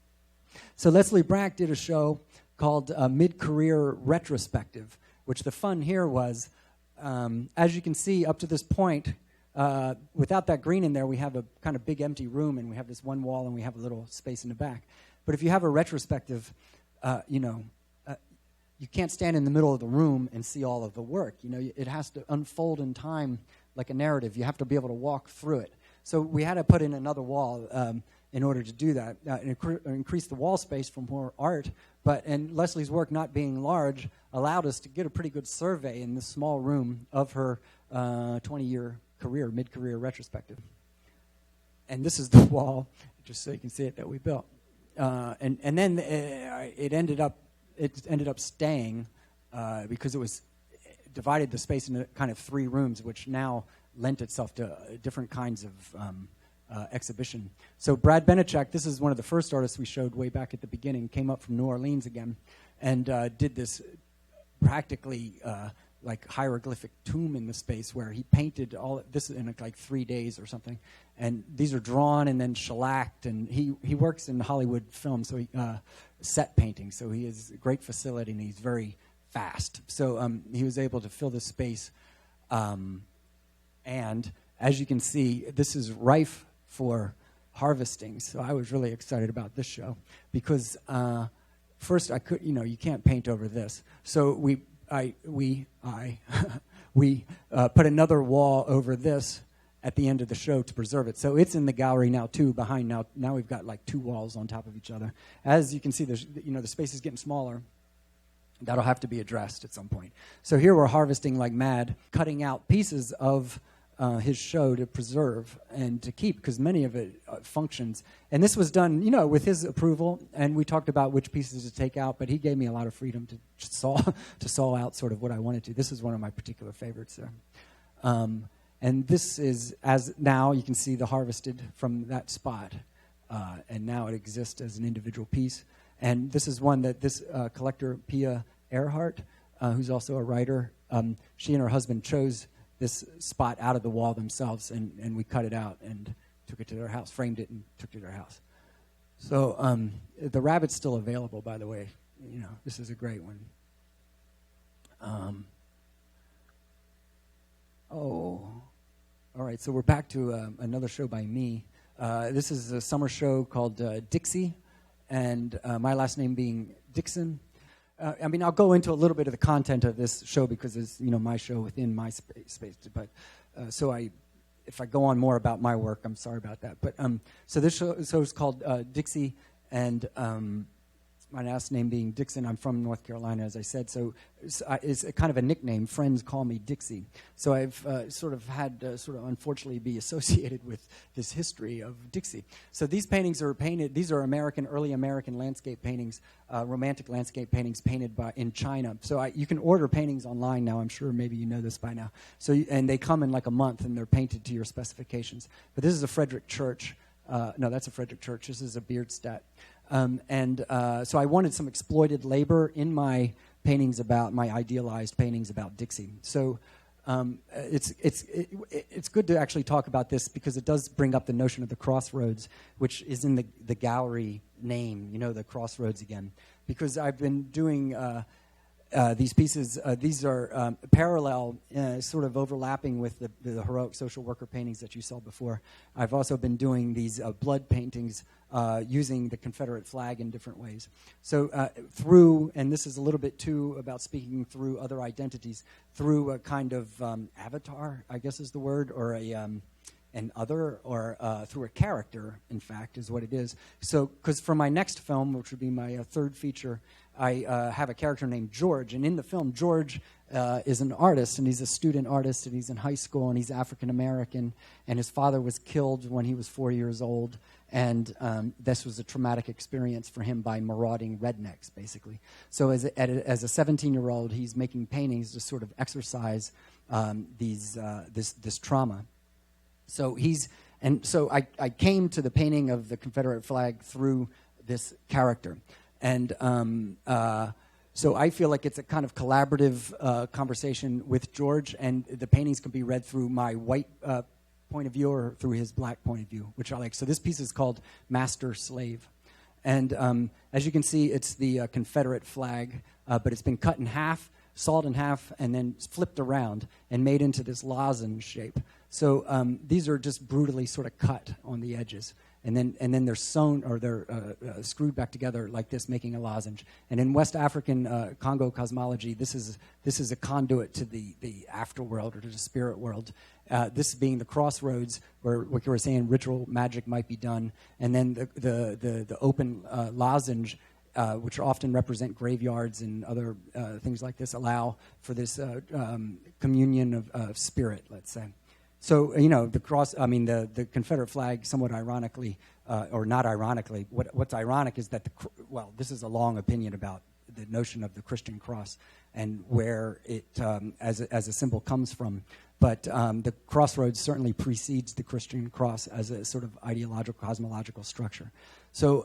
So Leslie Brack did a show called Mid-Career Retrospective, which the fun here was, as you can see up to this point, without that green in there, we have a kind of big empty room, and we have this one wall, and we have a little space in the back. But if you have a retrospective, you can't stand in the middle of the room and see all of the work. It has to unfold in time like a narrative. You have to be able to walk through it. So we had to put in another wall in order to do that, increase the wall space for more art. And Leslie's work, not being large, allowed us to get a pretty good survey in this small room of her 20-year career, mid-career retrospective. And this is the wall, just so you can see it, that we built. And then it ended up staying because it was divided the space into kind of 3 rooms, which now lent itself to different kinds of exhibition. So Brad Benechak, this is one of the first artists we showed way back at the beginning, came up from New Orleans again, and did this practically like hieroglyphic tomb in the space, where he painted all this in like 3 days or something. And these are drawn and then shellacked, and he works in Hollywood film, so he set painting, so he has a great facility, and he's very fast. So he was able to fill this space, and as you can see, this is rife for harvesting. So I was really excited about this show because first I could, you can't paint over this. So we put another wall over this at the end of the show to preserve it. So it's in the gallery now too, behind now. Now we've got like 2 walls on top of each other. As you can see, the space is getting smaller. That'll have to be addressed at some point. So here we're harvesting like mad, cutting out pieces of his show to preserve and to keep, because many of it functions. And this was done, with his approval, and we talked about which pieces to take out, but he gave me a lot of freedom to saw out sort of what I wanted to. This is one of my particular favorites there. And this is, as now you can see, the harvested from that spot. And now it exists as an individual piece. And this is one that this collector, Pia Earhart, who's also a writer, she and her husband chose this spot out of the wall themselves, and we cut it out and took it to their house, framed it and took it to their house. So the rabbit's still available, by the way. This is a great one. All right, so we're back to another show by me. This is a summer show called Dixie, and my last name being Dixon. I'll go into a little bit of the content of this show because it's, my show within my space. But if I go on more about my work, I'm sorry about that. But so this show is called Dixie, and my last name being Dixon. I'm from North Carolina, as I said, so it's a kind of a nickname. Friends call me Dixie. So I've sort of had unfortunately be associated with this history of Dixie. So these paintings are painted. These are early American landscape paintings, romantic landscape paintings painted in China. So you can order paintings online now. I'm sure maybe you know this by now. And they come in like a month, and they're painted to your specifications. But this is a Frederick Church. No, that's a Frederick Church. This is a Bierstadt. So I wanted some exploited labor in my idealized paintings about Dixie. So it's good to actually talk about this because it does bring up the notion of the crossroads, which is in the gallery name, the crossroads again. Because I've been doing these pieces, these are parallel, sort of overlapping with the heroic social worker paintings that you saw before. I've also been doing these blood paintings using the Confederate flag in different ways. So and this is a little bit too about speaking through other identities, through a kind of avatar, I guess is the word, or through a character, in fact, is what it is. So, because for my next film, which would be my third feature, I have a character named George, and in the film, George is an artist, and he's a student artist, and he's in high school, and he's African American, and his father was killed when he was 4 years old, and this was a traumatic experience for him by marauding rednecks, basically. So as a 17-year-old, he's making paintings to sort of exercise this trauma. So I came to the painting of the Confederate flag through this character. And so I feel like it's a kind of collaborative conversation with George, and the paintings can be read through my white point of view or through his black point of view, which I like. So this piece is called Master Slave. And as you can see, it's the Confederate flag, but it's been cut in half, sawed in half, and then flipped around and made into this lozenge shape. So these are just brutally sort of cut on the edges. And then they're sewn, or they're screwed back together like this, making a lozenge. And in West African Congo cosmology, this is a conduit to the afterworld, or to the spirit world. This being the crossroads where, like you were saying, ritual magic might be done. And then the open lozenge, which often represent graveyards and other things like this, allow for this communion of spirit, let's say. So, the Confederate flag, somewhat ironically, or not ironically, what's ironic is that, this is a long opinion about the notion of the Christian cross and where it, as a symbol, comes from. But the crossroads certainly precedes the Christian cross as a sort of ideological, cosmological structure. So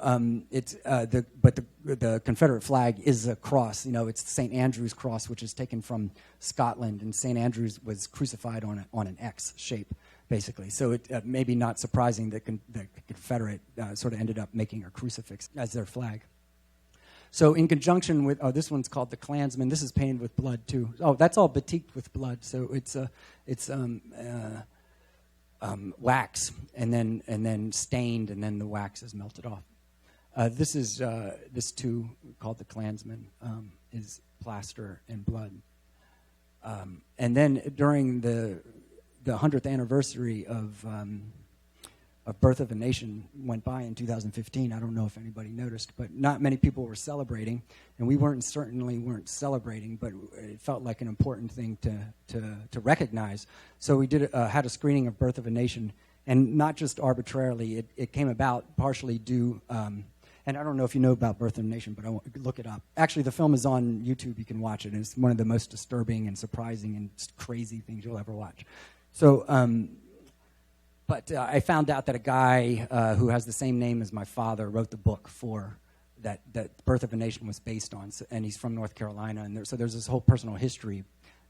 the Confederate flag is a cross. It's St. Andrew's cross, which is taken from Scotland, and St. Andrew's was crucified on an X shape, basically. So it may be not surprising that the Confederate sort of ended up making a crucifix as their flag. So in conjunction with, this one's called the Klansman. This is painted with blood too. Oh, that's all batiqued with blood. So it's wax and then stained, and then the wax is melted off. This too, called the Klansman, is plaster and blood. And then during the 100th anniversary of Birth of a Nation went by in 2015. I don't know if anybody noticed, but not many people were celebrating, and we certainly weren't celebrating, but it felt like an important thing to recognize. So we had a screening of Birth of a Nation, and not just arbitrarily. It came about partially due, and I don't know if you know about Birth of a Nation, but I won't look it up. Actually, the film is on YouTube. You can watch it, and it's one of the most disturbing and surprising and crazy things you'll ever watch. So. But I found out that a guy who has the same name as my father wrote the book for that Birth of a Nation was based on, and he's from North Carolina, and so there's this whole personal history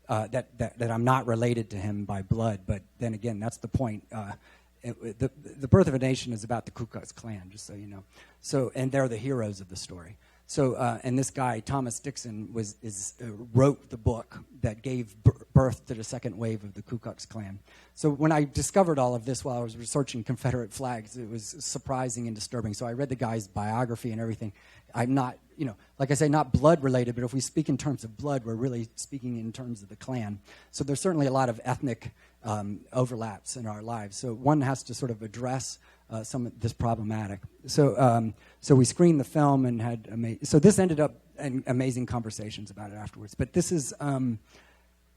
that I'm not related to him by blood, but then again, that's the point. The Birth of a Nation is about the Ku Klux Klan, just so you know. So, and they're the heroes of the story. So, and this guy, Thomas Dixon, wrote the book that gave birth to the second wave of the Ku Klux Klan. So when I discovered all of this while I was researching Confederate flags, it was surprising and disturbing. So I read the guy's biography and everything. I'm not, like I say, not blood related, but if we speak in terms of blood, we're really speaking in terms of the Klan. So there's certainly a lot of ethnic overlaps in our lives. So one has to sort of address some of this problematic. So we screened the film and had so this ended up in amazing conversations about it afterwards. But this is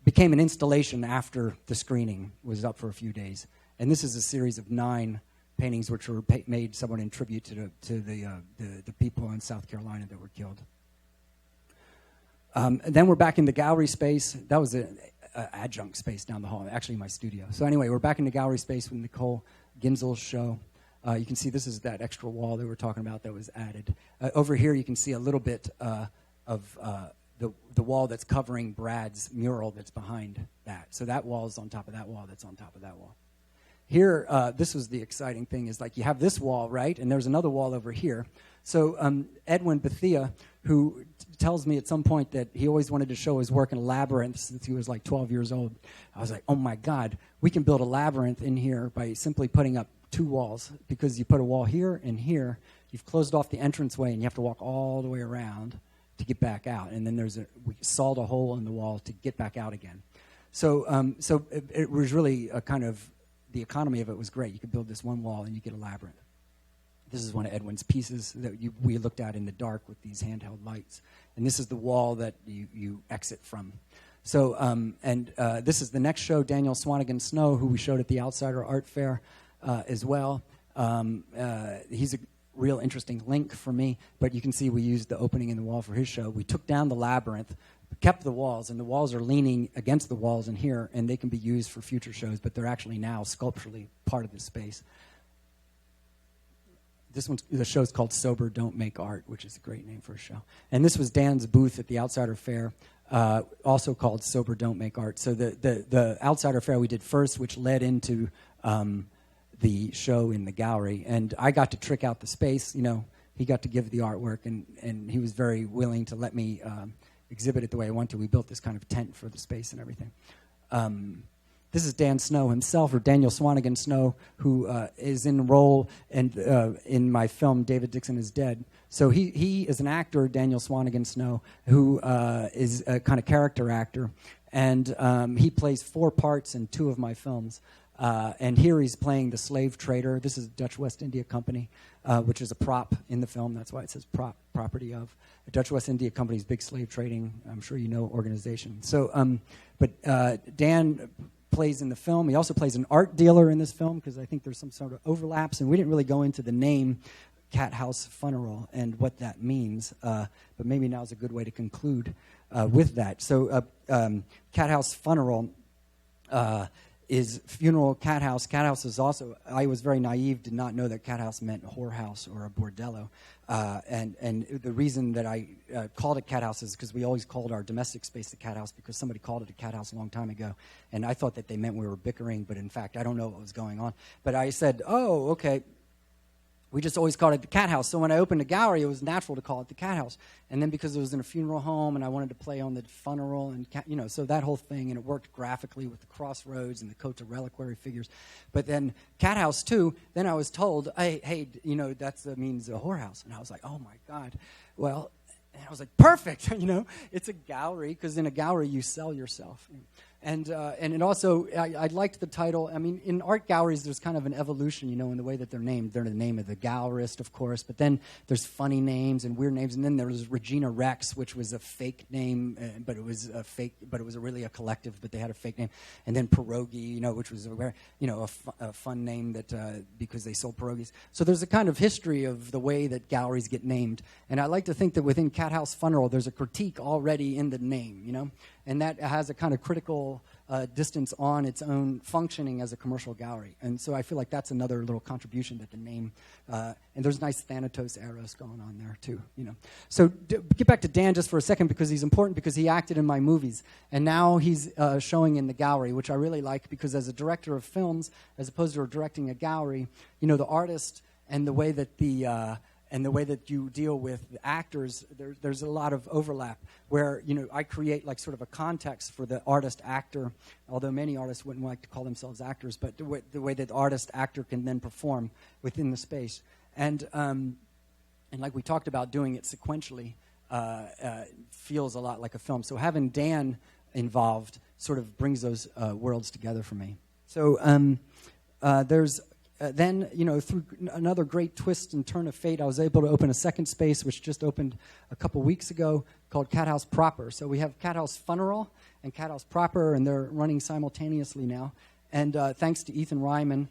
became an installation after the screening was up for a few days, and this is a series of 9 paintings which were made somewhat in tribute to the people in South Carolina that were killed. And then we're back in the gallery space. That was an adjunct space down the hall, actually my studio. So anyway, we're back in the gallery space with Nicole Ginzel's show. You can see this is that extra wall that we were talking about that was added. Over here you can see a little bit of the wall that's covering Brad's mural that's behind that. So that wall is on top of that wall that's on top of that wall. Here, this was the exciting thing, is like you have this wall, right? And there's another wall over here. So Edwin Bethia, who tells me at some point that he always wanted to show his work in a labyrinth since he was like 12 years old. I was like, oh my God, we can build a labyrinth in here by simply putting up 2 walls, because you put a wall here and here, you've closed off the entranceway and you have to walk all the way around to get back out. And then we sawed a hole in the wall to get back out again. So it was really a kind of, the economy of it was great. You could build this one wall and you get a labyrinth. This is one of Edwin's pieces that we looked at in the dark with these handheld lights. And this is the wall that you exit from. So, this is the next show, Daniel Swanigan Snow, who we showed at the Outsider Art Fair as well. He's a real interesting link for me, but you can see we used the opening in the wall for his show. We took down the labyrinth, kept the walls, and the walls are leaning against the walls in here, and they can be used for future shows, but they're actually now sculpturally part of the space. The show's called Sober Don't Make Art, which is a great name for a show. And this was Dan's booth at the Outsider Fair, also called Sober Don't Make Art. So the Outsider Fair we did first, which led into the show in the gallery. And I got to trick out the space. You know, he got to give the artwork, and he was very willing to let me exhibit it the way I want to. We built this kind of tent for the space and everything. This is Dan Snow himself, or Daniel Swanigan Snow, who is in the role in my film David Dixon is Dead. So he is an actor, Daniel Swanigan Snow, who is a kind of character actor. And he plays 4 parts in 2 of my films. And here he's playing the slave trader. This is Dutch West India Company, which is a prop in the film. That's why it says property of. The Dutch West India Company's big slave trading, I'm sure you know, organization. So, but Dan plays in the film. He also plays an art dealer in this film, because I think there's some sort of overlaps, and we didn't really go into the name Cathouse FUNeral and what that means, but maybe now's a good way to conclude with that. So Cathouse FUNeral is funeral cathouse. Cathouse is also, I was very naive, did not know that cathouse meant a whorehouse or a bordello. And the reason that I called it cathouse is because we always called our domestic space the cathouse, because somebody called it a cathouse a long time ago. And I thought that they meant we were bickering, but in fact, I don't know what was going on. But I said, oh, okay. We just always called it the cat house. So when I opened a gallery, it was natural to call it the cat house. And then because it was in a funeral home and I wanted to play on the funeral and, so that whole thing, and it worked graphically with the crossroads and the Kota reliquary figures. But then cat house too, then I was told, hey, that means a whorehouse. And I was like, oh my God. Well, and I was like, perfect, it's a gallery, because in a gallery you sell yourself. And it also, I liked the title. I mean, in art galleries, there's kind of an evolution, in the way that they're named. They're the name of the gallerist, of course, but then there's funny names and weird names. And then there was Regina Rex, which was a fake name, but it was really a collective, but they had a fake name. And then Pierogi, which was a fun name that because they sold pierogies. So there's a kind of history of the way that galleries get named. And I like to think that within Cathouse FUNeral, there's a critique already in the name, and that has a kind of critical distance on its own functioning as a commercial gallery. And so I feel like that's another little contribution that the name, and there's nice Thanatos arrows going on there too, So get back to Dan just for a second, because he's important, because he acted in my movies. And now he's showing in the gallery, which I really like, because as a director of films, as opposed to directing a gallery, the artist and the way that you deal with the actors, there's a lot of overlap where, I create like sort of a context for the artist-actor, although many artists wouldn't like to call themselves actors, but the way that the artist-actor can then perform within the space. And like we talked about, doing it sequentially feels a lot like a film. So having Dan involved sort of brings those worlds together for me. So there's then, through another great twist and turn of fate, I was able to open a second space, which just opened a couple weeks ago, called Cathouse Proper. So we have Cathouse FUNeral and Cathouse Proper, and they're running simultaneously now. And thanks to Ethan Ryman,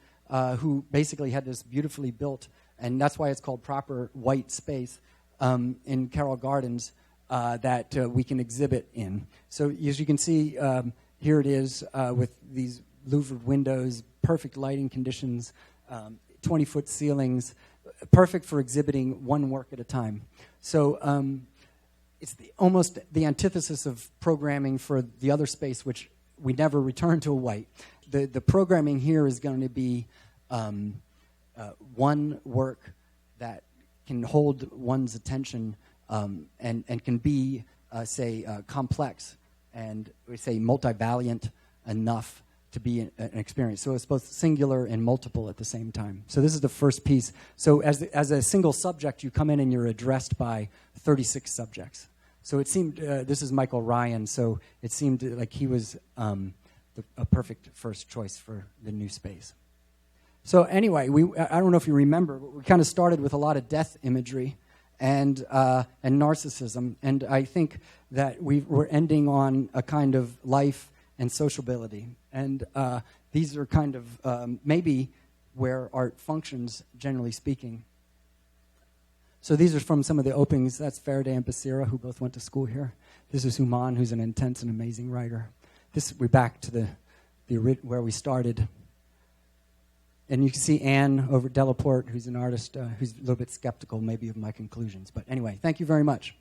who basically had this beautifully built, and that's why it's called Proper, white space in Carroll Gardens that we can exhibit in. So as you can see, here it is with these louvered windows, perfect lighting conditions, 20-foot ceilings, perfect for exhibiting one work at a time. So it's almost the antithesis of programming for the other space, which we never return to a white. The programming here is going to be one work that can hold one's attention and can be, complex and, we say, multivariant enough to be an experience. So it's both singular and multiple at the same time. So this is the first piece. So as a single subject, you come in and you're addressed by 36 subjects. So it seemed, this is Michael Ryan, so it seemed like he was a perfect first choice for the new space. So anyway, I don't know if you remember, but we kind of started with a lot of death imagery and narcissism, and I think that we're ending on a kind of life and sociability. And these are kind of maybe where art functions, generally speaking. So these are from some of the openings. That's Faraday and Becerra, who both went to school here. This is Human, who's an intense and amazing writer. We're back to the where we started. And you can see Anne over at Delaporte, who's an artist who's a little bit skeptical maybe of my conclusions. But anyway, thank you very much.